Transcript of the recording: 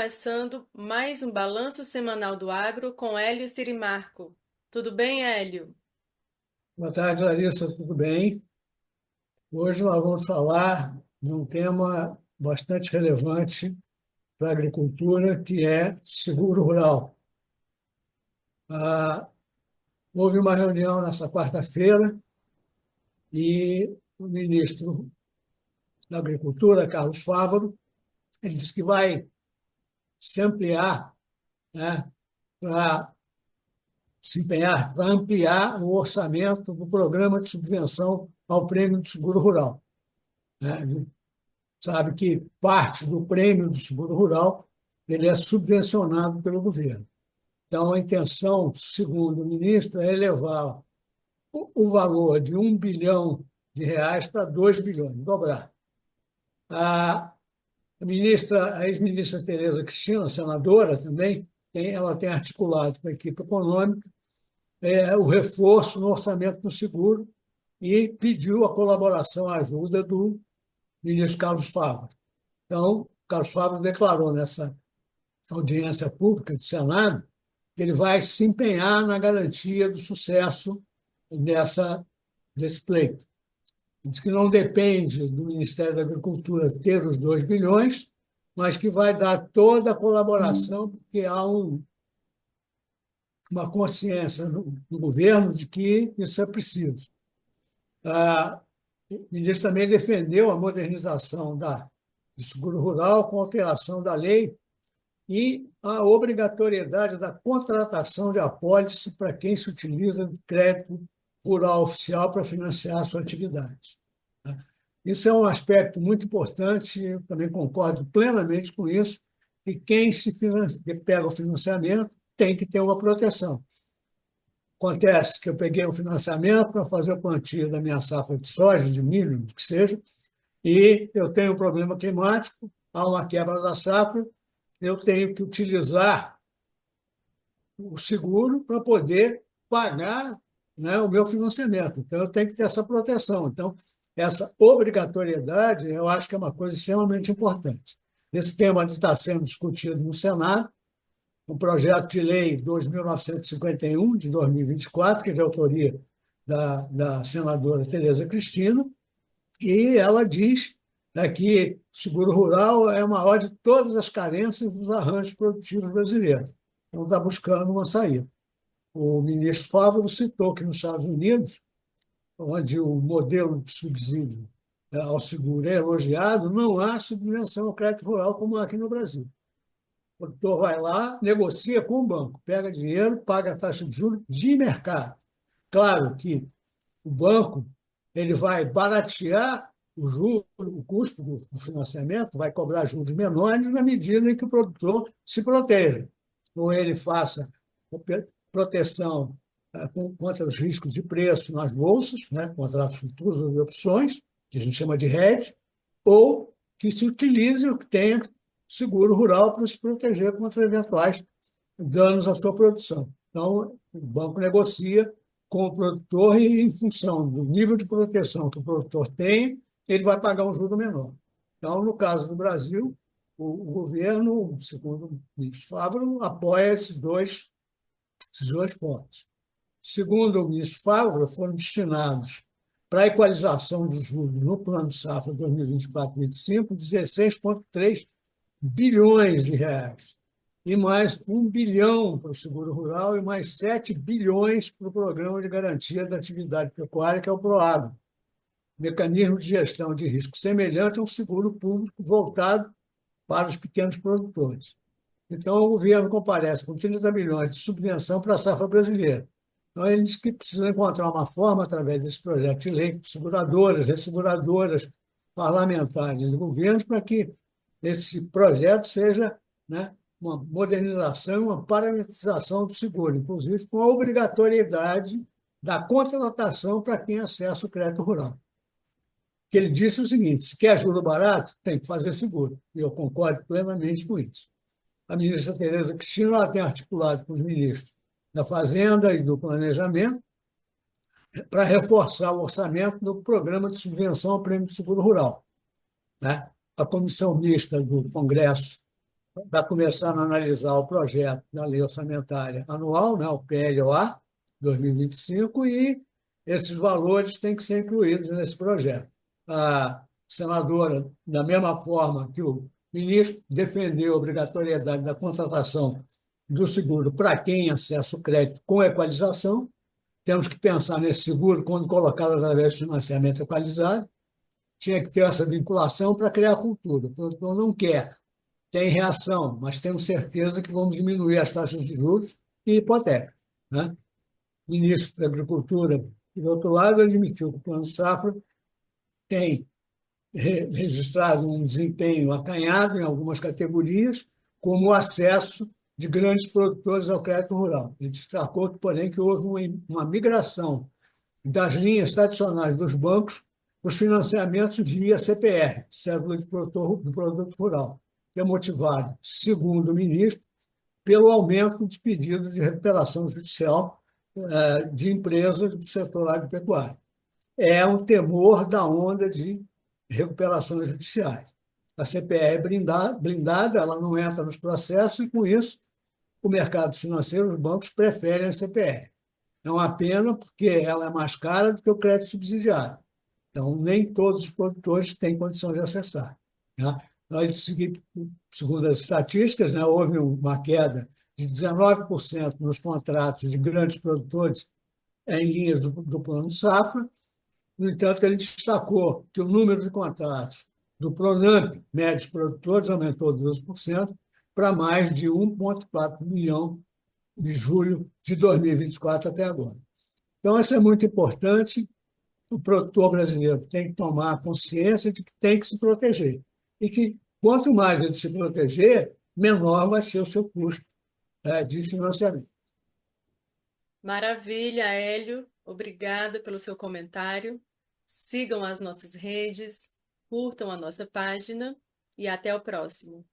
começando mais um Balanço Semanal do Agro com Hélio Sirimarco. Tudo bem, Hélio? Boa tarde, Larissa, tudo bem? Hoje nós vamos falar de um tema bastante relevante para a agricultura, que é seguro rural. Ah, Houve uma reunião nessa quarta-feira e o ministro da Agricultura, Carlos Fávaro, ele disse que vai se ampliar, né, para se empenhar para ampliar o orçamento do programa de subvenção ao Prêmio do Seguro Rural, né? Sabe que parte do prêmio do seguro rural ele é subvencionado pelo governo. Então, a intenção, segundo o ministro, é elevar o valor de R$ 1 bilhão para 2 bilhões, dobrar. A a ex-ministra Tereza Cristina, senadora também, ela tem articulado com a equipe econômica o reforço no orçamento do seguro e pediu a colaboração, a ajuda do ministro Carlos Fávaro. Então, Carlos Fávaro declarou nessa audiência pública do Senado que ele vai se empenhar na garantia do sucesso desse pleito. Ele diz que não depende do Ministério da Agricultura ter os 2 bilhões, mas que vai dar toda a colaboração, porque há uma consciência no governo de que isso é preciso. O ministro também defendeu a modernização do seguro rural com alteração da lei e a obrigatoriedade da contratação de apólice para quem se utiliza de crédito rural oficial para financiar a sua atividade. Isso é um aspecto muito importante, eu também concordo plenamente com isso, que quem pega o financiamento tem que ter uma proteção. Acontece que eu peguei um financiamento para fazer o plantio da minha safra de soja, de milho, do que seja, e eu tenho um problema climático, há uma quebra da safra, eu tenho que utilizar o seguro para poder pagar, né, o meu financiamento. Então, eu tenho que ter essa proteção. Então, essa obrigatoriedade, eu acho que é uma coisa extremamente importante. Esse tema está sendo discutido no Senado, um projeto de lei 2.951, de 2024, que é de autoria da senadora Tereza Cristina, e ela diz, né, que o seguro rural é a maior de todas as carências dos arranjos produtivos brasileiros. Então, está buscando uma saída. O ministro Fávaro citou que nos Estados Unidos, onde o modelo de subsídio ao seguro é elogiado, não há subvenção ao crédito rural como há aqui no Brasil. O produtor vai lá, negocia com o banco, pega dinheiro, paga a taxa de juros de mercado. Claro que o banco ele vai baratear o custo do financiamento, vai cobrar juros menores na medida em que o produtor se proteja. Ou ele faça proteção contra os riscos de preço nas bolsas, né, contratos futuros ou de opções, que a gente chama de hedge, ou que se utilize o que tenha seguro rural para se proteger contra eventuais danos à sua produção. Então, o banco negocia com o produtor e, em função do nível de proteção que o produtor tem, ele vai pagar um juro menor. Então, no caso do Brasil, o governo, segundo o ministro Fávaro, apoia esses dois pontos. Segundo o ministro Fávaro, foram destinados para a equalização dos juros no Plano de Safra 2024-2025 R$ 16,3 bilhões e mais 1 bilhão para o seguro rural e mais 7 bilhões para o Programa de Garantia da Atividade Pecuária, que é o PROAGRO, mecanismo de gestão de risco semelhante ao seguro público voltado para os pequenos produtores. Então, o governo comparece com 30 bilhões de subvenção para a safra brasileira. Então, ele diz que precisa encontrar uma forma, através desse projeto de lei, seguradoras, resseguradoras, parlamentares e governos, para que esse projeto seja, né, uma modernização e uma parametrização do seguro, inclusive com a obrigatoriedade da contratação para quem acessa o crédito rural. O que ele disse é o seguinte: se quer juro barato, tem que fazer seguro. E eu concordo plenamente com isso. A ministra Tereza Cristina ela tem articulado com os ministros da Fazenda e do Planejamento para reforçar o orçamento do Programa de Subvenção ao Prêmio do Seguro Rural, né? A comissão mista do Congresso está começando a analisar o projeto da Lei Orçamentária Anual, né, o PLOA 2025, e esses valores têm que ser incluídos nesse projeto. A senadora, da mesma forma que o ministro, defendeu a obrigatoriedade da contratação do seguro para quem acessa o crédito com equalização. Temos que pensar nesse seguro quando colocado através de financiamento equalizado. Tinha que ter essa vinculação para criar cultura. O produtor não quer, tem reação, mas temos certeza que vamos diminuir as taxas de juros e hipotecas, né? O ministro da Agricultura, do outro lado, admitiu que o Plano Safra tem registrado um desempenho acanhado em algumas categorias, como o acesso de grandes produtores ao crédito rural. Ele destacou, porém, que houve uma migração das linhas tradicionais dos bancos para os financiamentos via CPR, Cédula de do Produto Rural, que é motivado, segundo o ministro, pelo aumento dos pedidos de recuperação judicial de empresas do setor agropecuário. É um temor da onda de recuperações judiciais. A CPR é blindada, ela não entra nos processos e, com isso, o mercado financeiro, os bancos preferem a CPR. É uma pena porque ela é mais cara do que o crédito subsidiado. Então, nem todos os produtores têm condição de acessar, né? Nós, segundo as estatísticas, né, houve uma queda de 19% nos contratos de grandes produtores em linhas do Plano Safra. No entanto, ele destacou que o número de contratos do Pronamp, médios produtores, aumentou 12% para mais de 1,4 milhão de julho de 2024 até agora. Então, isso é muito importante. O produtor brasileiro tem que tomar consciência de que tem que se proteger. E que, quanto mais ele se proteger, menor vai ser o seu custo de financiamento. Maravilha, Hélio. Obrigada pelo seu comentário. Sigam as nossas redes, curtam a nossa página e até o próximo.